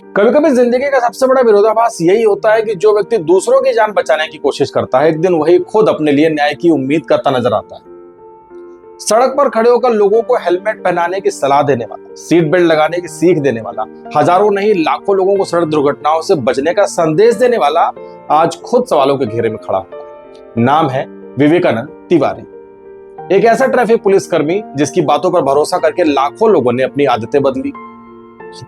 कभी कभी जिंदगी का सबसे बड़ा विरोधाभास यही होता है कि जो व्यक्ति दूसरों की जान बचाने की कोशिश करता है, एक दिन वही खुद अपने लिए न्याय की उम्मीद करता नजर आता है। सड़क पर खड़े होकर लोगों को हेलमेट पहनाने की सलाह देने वाला, सीट बेल्ट लगाने की सीख देने वाला, हजारों नहीं लाखों लोगों को सड़क दुर्घटनाओं से बचने का संदेश देने वाला आज खुद सवालों के घेरे में खड़ा हुआ है। नाम है विवेकानंद तिवारी। एक ऐसा ट्रैफिक पुलिसकर्मी जिसकी बातों पर भरोसा करके लाखों लोगों ने अपनी आदतें बदली।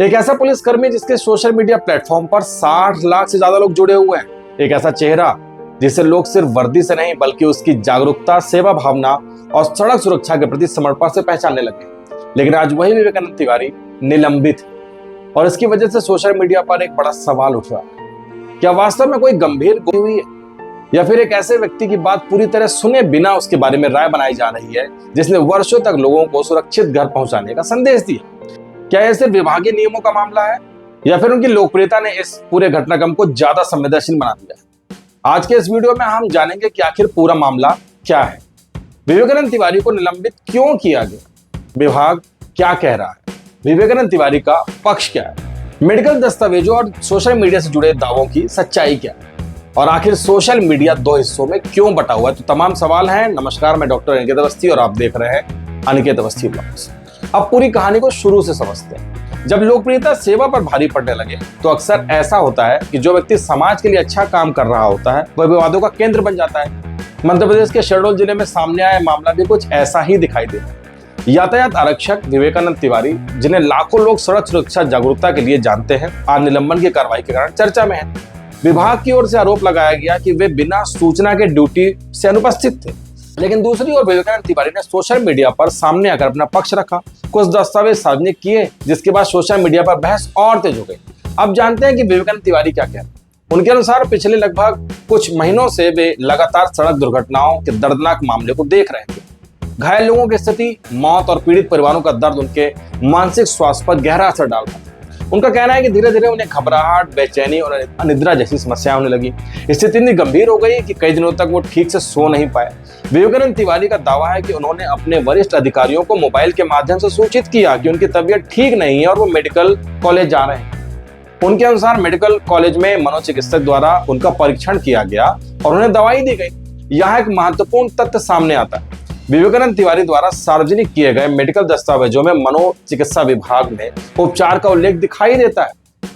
एक ऐसा पुलिसकर्मी जिसके सोशल मीडिया प्लेटफॉर्म पर 60 लाख से ज्यादा लोग जुड़े हुए हैं। एक ऐसा चेहरा जिसे लोग सिर्फ वर्दी से नहीं बल्कि उसकी जागरूकता, सेवा भावना और सड़क सुरक्षा के प्रति समर्पण से पहचानने लगे। लेकिन आज वही विवेकानंद तिवारी निलंबित है और इसकी वजह से सोशल मीडिया पर एक बड़ा सवाल उठ रहा है। क्या वास्तव में कोई गंभीर गलती हुई है या फिर एक ऐसे व्यक्ति की बात पूरी तरह सुने बिना उसके बारे में राय बनाई जा रही है जिसने वर्षों तक लोगों को सुरक्षित घर पहुंचाने का संदेश दिया? क्या यह सिर्फ विभागीय नियमों का मामला है या फिर उनकी लोकप्रियता ने इस पूरे घटनाक्रम को ज्यादा संवेदनशील बना दिया है? आज के इस वीडियो में हम जानेंगे कि आखिर पूरा मामला क्या है, विवेकानंद तिवारी को निलंबित क्यों किया गया, विभाग क्या कह रहा है, विवेकानंद तिवारी का पक्ष क्या है, मेडिकल दस्तावेजों और सोशल मीडिया से जुड़े दावों की सच्चाई क्या है, और आखिर सोशल मीडिया दो हिस्सों में क्यों बटा हुआ है। तो तमाम सवाल हैं। नमस्कार, मैं डॉक्टर अनिकेत अवस्थी और आप देख रहे हैं अनिकेत अवस्थी ब्लॉग्स। अब पूरी कहानी को शुरू से समझते हैं। जब लोकप्रियता सेवा पर भारी पड़ने लगे तो अक्सर ऐसा होता है कि जो व्यक्ति समाज के लिए अच्छा काम कर रहा होता है वह विवादों का केंद्र बन जाता है। मध्य प्रदेश के शहडोल जिले में सामने आया मामला भी कुछ ऐसा ही दिखाई देता है। यातायात आरक्षक विवेकानंद तिवारी, जिन्हें लाखों लोग सड़क सुरक्षा जागरूकता के लिए जानते हैं, आज निलंबन की कार्रवाई के कारण चर्चा में है। विभाग की ओर से आरोप लगाया गया कि वे बिना सूचना के ड्यूटी से अनुपस्थित थे, लेकिन दूसरी ओर विवेकानंद तिवारी ने सोशल मीडिया पर सामने आकर अपना पक्ष रखा, कुछ दस्तावेज सार्वजनिक किए, जिसके बाद सोशल मीडिया पर बहस और तेज हो गई। अब जानते हैं कि विवेकानंद तिवारी क्या कहते हैं। उनके अनुसार पिछले लगभग कुछ महीनों से वे लगातार सड़क दुर्घटनाओं के दर्दनाक मामले को देख रहे थे। घायल लोगों की स्थिति, मौत और पीड़ित परिवारों का दर्द उनके मानसिक स्वास्थ्य पर गहरा असर डाल रहा था। उनका कहना है कि धीरे धीरे उन्हें घबराहट, बेचैनी और अनिद्रा जैसी समस्याएं होने लगी। स्थिति इतनी गंभीर हो गई कि कई दिनों तक वो ठीक से सो नहीं पाए। विवेकानंद तिवारी का दावा है कि उन्होंने अपने वरिष्ठ अधिकारियों को मोबाइल के माध्यम से सूचित किया कि उनकी तबीयत ठीक नहीं है और वो मेडिकल कॉलेज जा रहे हैं। उनके अनुसार मेडिकल कॉलेज में मनोचिकित्सक द्वारा उनका परीक्षण किया गया और उन्हें दवाई दी गई। यहाँ एक महत्वपूर्ण तथ्य सामने आता है। विवेकानंद तिवारी द्वारा सार्वजनिक किए गए मेडिकल दस्तावेजों में मनोचिकित्सा विभाग में उपचार का उल्लेख दिखाई देता है।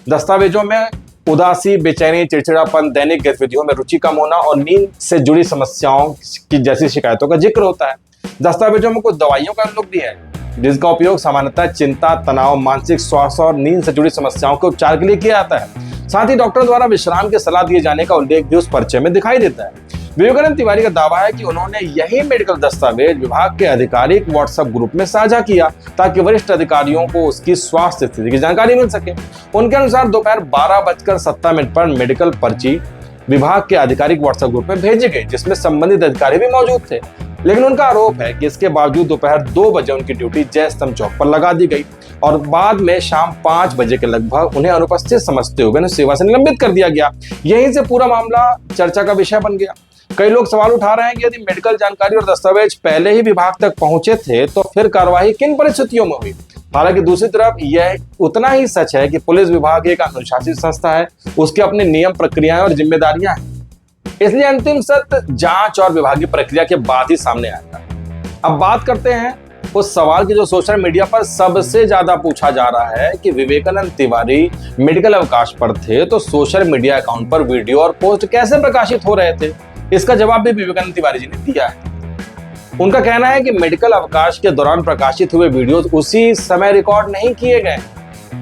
दस्तावेजों में उदासी, बेचैनी, चिड़चिड़ापन, दैनिक गतिविधियों में रुचि कम होना और नींद से जुड़ी समस्याओं की जैसी शिकायतों का जिक्र होता है। दस्तावेजों में कुछ दवाइयों का उल्लेख भी है जिसका उपयोग सामान्यतः चिंता, तनाव, मानसिक स्वास्थ्य और नींद से जुड़ी समस्याओं के उपचार के लिए किया जाता है। साथ ही डॉक्टर द्वारा विश्राम की सलाह दिए जाने का उल्लेख भी उस पर्चे में दिखाई देता है। विवेकानंद तिवारी का दावा है कि उन्होंने यही मेडिकल दस्तावेज विभाग के आधिकारिक व्हाट्सएप ग्रुप में साझा किया ताकि वरिष्ठ अधिकारियों को उसकी स्वास्थ्य स्थिति की जानकारी मिल सके। उनके अनुसार दोपहर 12:07 पर मेडिकल पर्ची विभाग के आधिकारिक व्हाट्सएप ग्रुप में भेजी गई, जिसमें संबंधित अधिकारी भी मौजूद थे। लेकिन उनका आरोप है कि इसके बावजूद दोपहर 2 बजे उनकी ड्यूटी जय स्तंभ चौक पर लगा दी गई और बाद में शाम 5 बजे के लगभग उन्हें अनुपस्थित समझते हुए उन्हें सेवा से निलंबित कर दिया गया। यहीं से पूरा मामला चर्चा का विषय बन गया। कई लोग सवाल उठा रहे हैं कि यदि मेडिकल जानकारी और दस्तावेज पहले ही विभाग तक पहुंचे थे तो फिर कार्रवाई किन परिस्थितियों में हुई। हालांकि दूसरी तरफ यह उतना ही सच है कि पुलिस विभाग एक अनुशासित संस्था है, उसके अपने नियम, प्रक्रियाएं और जिम्मेदारियां हैं। इसलिए अंतिम सत्य जांच और विभागीय प्रक्रिया के बाद ही सामने आएगा। अब बात करते हैं उस सवाल की जो सोशल मीडिया पर सबसे ज्यादा पूछा जा रहा है कि विवेकानंद तिवारी मेडिकल अवकाश पर थे तो सोशल मीडिया अकाउंट पर वीडियो और पोस्ट कैसे प्रकाशित हो रहे थे। इसका जवाब भी विवेकानंद तिवारी जी ने दिया है। उनका कहना है कि मेडिकल अवकाश के दौरान प्रकाशित हुए वीडियोस उसी समय रिकॉर्ड नहीं किए गए,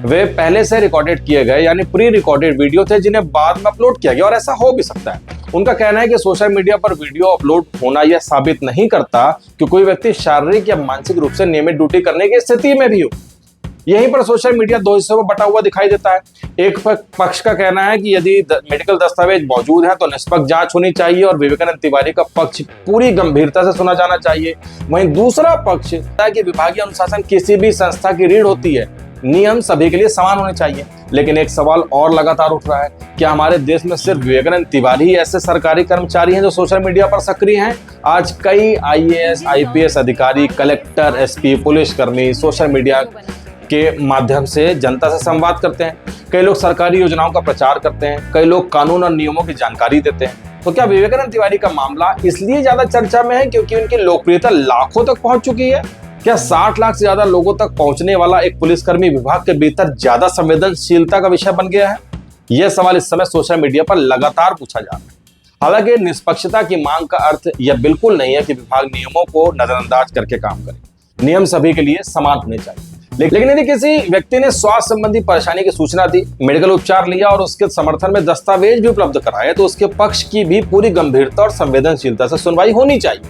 वे पहले से रिकॉर्डेड किए गए यानी प्री रिकॉर्डेड वीडियो थे जिन्हें बाद में अपलोड किया गया, और ऐसा हो भी सकता है। उनका कहना है कि सोशल मीडिया पर वीडियो अपलोड होना यह साबित नहीं करता कि कोई व्यक्ति शारीरिक या मानसिक रूप से नियमित ड्यूटी करने की स्थिति में भी हो। यहीं पर सोशल मीडिया दो हिस्सों में बटा हुआ दिखाई देता है। एक पक्ष का कहना है कि यदि मेडिकल दस्तावेज मौजूद है तो निष्पक्ष जांच होनी चाहिए और विवेकानंद तिवारी का पक्ष पूरी गंभीरता से सुना जाना चाहिए। वहीं दूसरा पक्ष है कि विभागीय अनुशासन किसी भी संस्था की रीढ़ होती है, नियम सभी के लिए समान होने चाहिए। लेकिन एक सवाल और लगातार उठ रहा है, क्या हमारे देश में सिर्फ विवेकानंद तिवारी ही ऐसे सरकारी कर्मचारी हैं जो सोशल मीडिया पर सक्रिय हैं? आज कई IAS, IPS अधिकारी, कलेक्टर, SP, पुलिसकर्मी सोशल मीडिया के माध्यम से जनता से संवाद करते हैं, कई लोग सरकारी योजनाओं का प्रचार करते हैं, कई लोग कानून और नियमों की जानकारी देते हैं। तो क्या विवेकानंद तिवारी का मामला इसलिए ज्यादा चर्चा में है क्योंकि उनकी लोकप्रियता लाखों तक पहुंच चुकी है? क्या 60 लाख से ज्यादा लोगों तक पहुंचने वाला एक पुलिसकर्मी विभाग के भीतर ज्यादा संवेदनशीलता का विषय बन गया है? यह सवाल इस समय सोशल मीडिया पर लगातार पूछा जा रहा है। हालांकि निष्पक्षता की मांग का अर्थ यह बिल्कुल नहीं है कि विभाग नियमों को नजरअंदाज करके काम करे। नियम सभी के लिए समान होने चाहिए। लेकिन यदि किसी व्यक्ति ने स्वास्थ्य संबंधी परेशानी की सूचना दी, मेडिकल उपचार लिया और उसके समर्थन में दस्तावेज भी उपलब्ध कराए, तो उसके पक्ष की भी पूरी गंभीरता और संवेदनशीलता से सुनवाई होनी चाहिए।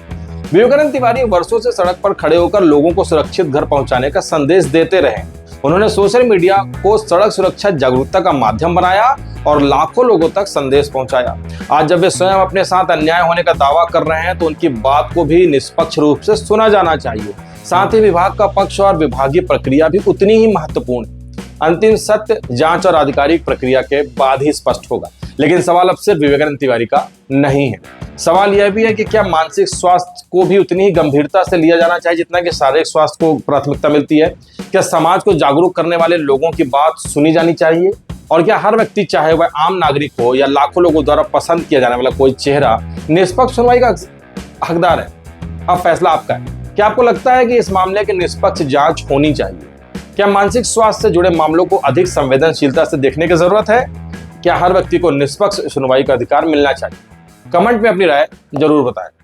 विवेकानंद तिवारी वर्षों से सड़क पर खड़े होकर लोगों को सुरक्षित घर पहुंचाने का संदेश देते रहे। उन्होंने सोशल मीडिया को सड़क सुरक्षा जागरूकता का माध्यम बनाया और लाखों लोगों तक संदेश पहुंचाया। आज जब वे स्वयं अपने साथ अन्याय होने का दावा कर रहे हैं, तो उनकी बात को भी निष्पक्ष रूप से सुना जाना चाहिए। साथ ही विभाग का पक्ष और विभागीय प्रक्रिया भी उतनी ही महत्वपूर्ण है। अंतिम सत्य जांच और आधिकारिक प्रक्रिया के बाद ही स्पष्ट होगा। लेकिन सवाल अब सिर्फ विवेकानंद तिवारी का नहीं है। सवाल यह भी है कि क्या मानसिक स्वास्थ्य को भी उतनी ही गंभीरता से लिया जाना चाहिए जितना कि शारीरिक स्वास्थ्य को प्राथमिकता मिलती है? क्या समाज को जागरूक करने वाले लोगों की बात सुनी जानी चाहिए? और क्या हर व्यक्ति, चाहे वह आम नागरिक हो या लाखों लोगों द्वारा पसंद किया जाने वाला कोई चेहरा, निष्पक्ष सुनवाई का हकदार है? अब फैसला आपका है। क्या आपको लगता है कि इस मामले की निष्पक्ष जांच होनी चाहिए? क्या मानसिक स्वास्थ्य से जुड़े मामलों को अधिक संवेदनशीलता से देखने की जरूरत है? क्या हर व्यक्ति को निष्पक्ष सुनवाई का अधिकार मिलना चाहिए? कमेंट में अपनी राय जरूर बताएं।